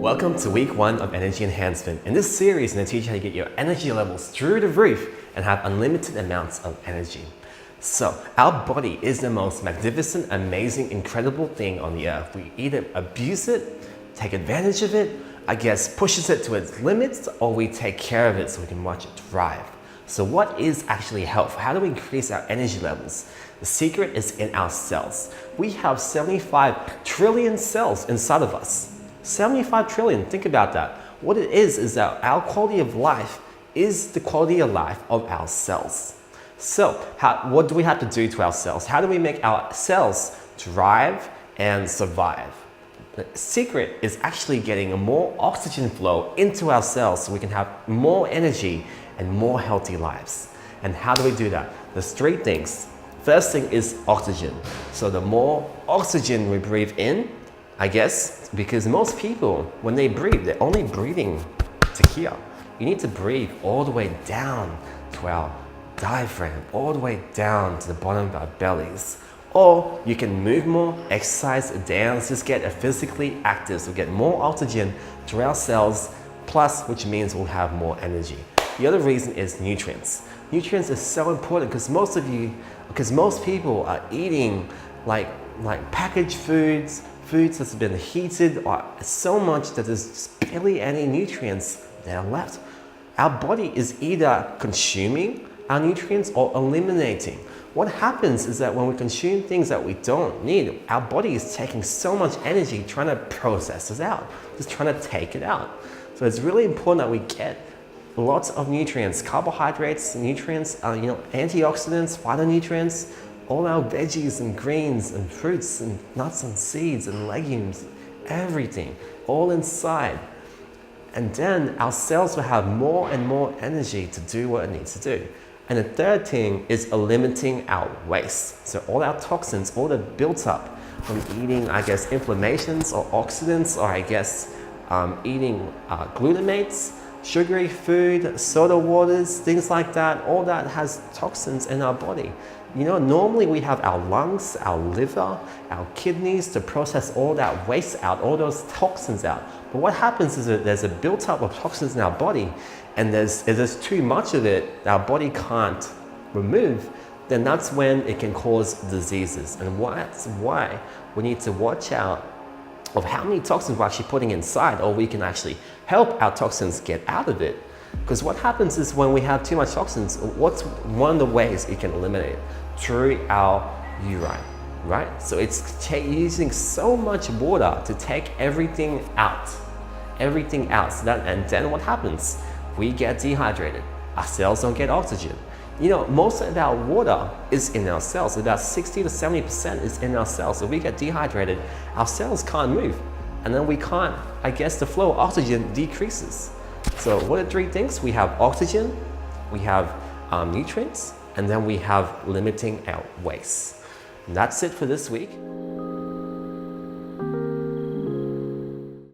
Welcome to week 1 of Energy Enhancement. In this series, I'm going to teach you how to get your energy levels through the roof and have unlimited amounts of energy. So, our body is the most magnificent, amazing, incredible thing on the earth. We either abuse it, take advantage of it, pushes it to its limits, or we take care of it so we can watch it thrive. So what is actually health? How do we increase our energy levels? The secret is in our cells. We have 75 trillion cells inside of us. 75 trillion, think about that. What it is that our quality of life is the quality of life of our cells. So what do we have to do to our cells? How do we make our cells thrive and survive? The secret is actually getting more oxygen flow into our cells so we can have more energy and more healthy lives. And how do we do that? There's 3 things. First thing is oxygen. So the more oxygen we breathe in, because most people, when they breathe, they're only breathing to here. You need to breathe all the way down to our diaphragm, all the way down to the bottom of our bellies. Or you can move more, exercise, dance, just get physically active, so get more oxygen to our cells, which means we'll have more energy. The other reason is nutrients. Nutrients is so important because most people are eating like packaged foods that's been heated, or so much that there's barely any nutrients that are left. Our body is either consuming our nutrients or eliminating. What happens is that when we consume things that we don't need, our body is taking so much energy trying to process this out, just trying to take it out. So it's really important that we get lots of nutrients, carbohydrates, nutrients, antioxidants, phytonutrients, all our veggies and greens and fruits and nuts and seeds and legumes, everything, all inside. And then our cells will have more and more energy to do what it needs to do. And the third thing is eliminating our waste. So all our toxins, all the built up from eating, inflammations or oxidants, or eating glutamates, sugary food, soda waters, things like that, all that has toxins in our body. Normally we have our lungs, our liver, our kidneys to process all that waste out, all those toxins out. But what happens is that there's a built-up of toxins in our body, and if there's too much of it our body can't remove, then that's when it can cause diseases. And that's why we need to watch out of how many toxins we're actually putting inside, or we can actually help our toxins get out of it. Because what happens is when we have too much toxins, what's one of the ways you can eliminate it? Through our urine, right? So it's using so much water to take everything out. And then what happens? We get dehydrated. Our cells don't get oxygen. Most of our water is in our cells. About 60 to 70% is in our cells. So if we get dehydrated, our cells can't move. And then we can't, the flow of oxygen decreases. So what are 3 things? We have oxygen, we have nutrients, and then we have limiting our waste. And that's it for this week.